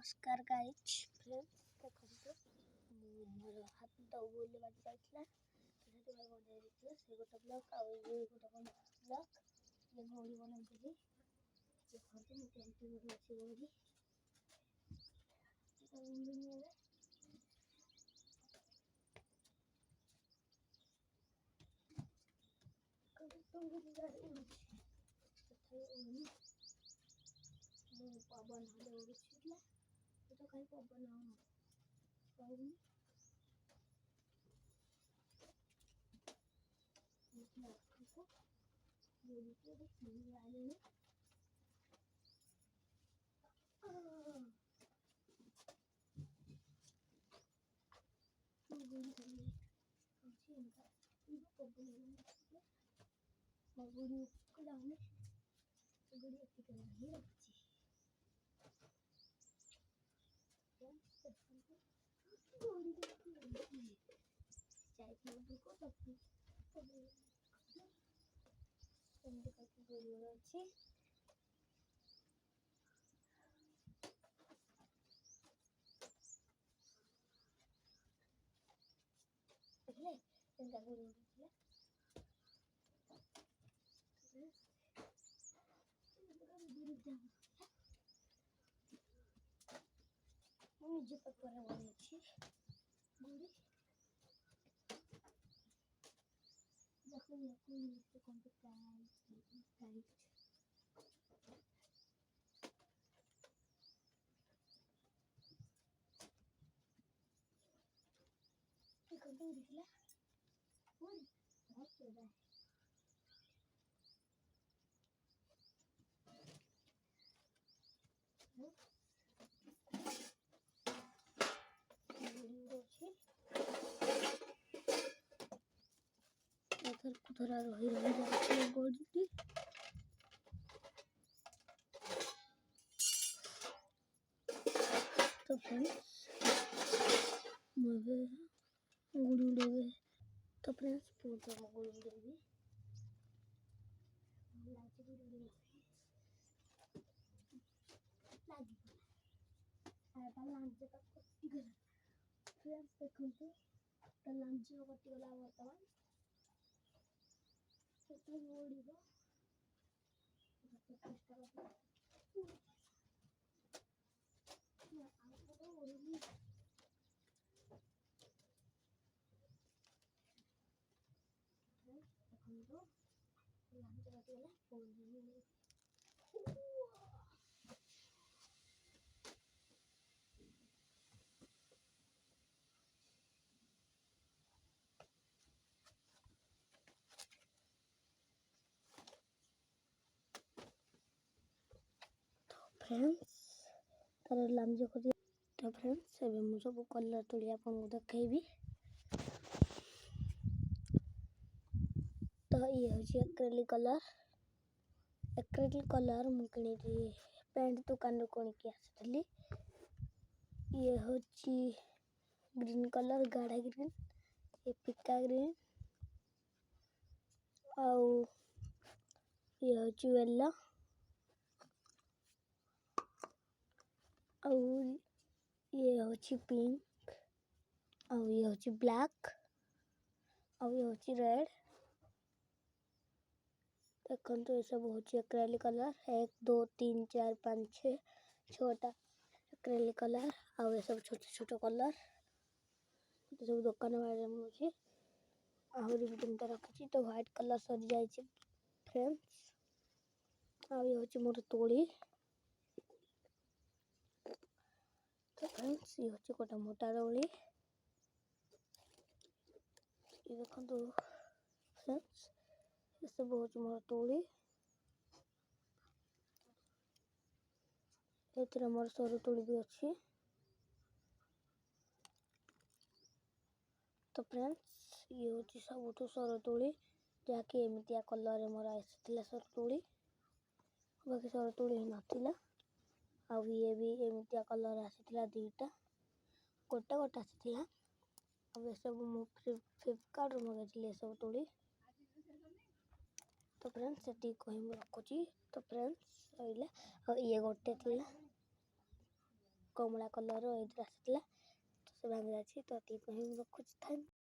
नमस्कार guys friends देखो मोर हाथ दौड़ बाजी जाइला भाई बन से गोटे ब्लॉक आ गोटे ब्लॉक ये घोड़ी बनती देखते मुझे अच्छी घोड़ी पवन हेल्ले उड़ी तो कहीं पवन पाऊनी निजे पकड़ बनी घोड़ी थोड़ा रही जाती गोड़ी तो फ्रेंड्स गुड़ी उड़े तो फ्रेंड्स पूरा गुड़ी उड़ेगी फ्रेंड्स देखते लांच कटिगला बर्तमान उड़ो फ्रेंड्स तार लांज कर तो फ्रेंड्स एबे मु सब कलर तोड़ी आपन को देखेबी तो ये होची एक्रेलिक कलर मु किनी पेंट दुकान रो कोनी की आसतली ये होची ग्रीन कलर गाढ़ा ग्रीन ये फिका ग्रीन आउ ये होची येलो आउ ये होची पिंक आउ ये होची ब्लैक आउ ये होची रेड देखो तो ये सब होची एक्रेलिक कलर 1 2 3 4 5 6 छोटा एक्रेलिक कलर आउ ये सब छोटे छोटे कलर ये सब दुकान बारे में होची आहुरी भी तिनटा रखी तो व्हाइट कलर सरी जाई छी फ्रेंड्स आउ ये होची मोर तोड़ी तो फ्रेंड्स ये होची कोटा मोटा तोड़ी ये देखो तो फ्रेंड्स ये सब होची मोर तोड़ी एतरे मोर सरू तोड़ी भी अच्छी तो फ्रेंड्स ये होची सबुठु सरू तोड़ी जाके एमितिया कलर मोर आसीथिला सरू तोड़ी बाकी सरू तोड़ी ही नथिला आ ये भी एमितिया कलर आसीथिला दीटा गोटे गोटे आसीथिला अब ये सब मु फ्लिपकार्ट रो मगाइथिले सब तोड़ी तो फ्रेंड्स सेठी कहि मु रखुची तो फ्रेंड्स आइला और ये गोटे थिला କମଳା କଲର୍ ଏଇଥିରେ ଆସିଥିଲା ତ ସେ ଭାଙ୍ଗି ଯାଇଛି ତ ଏତିକି ହିଁ ରଖୁଛି।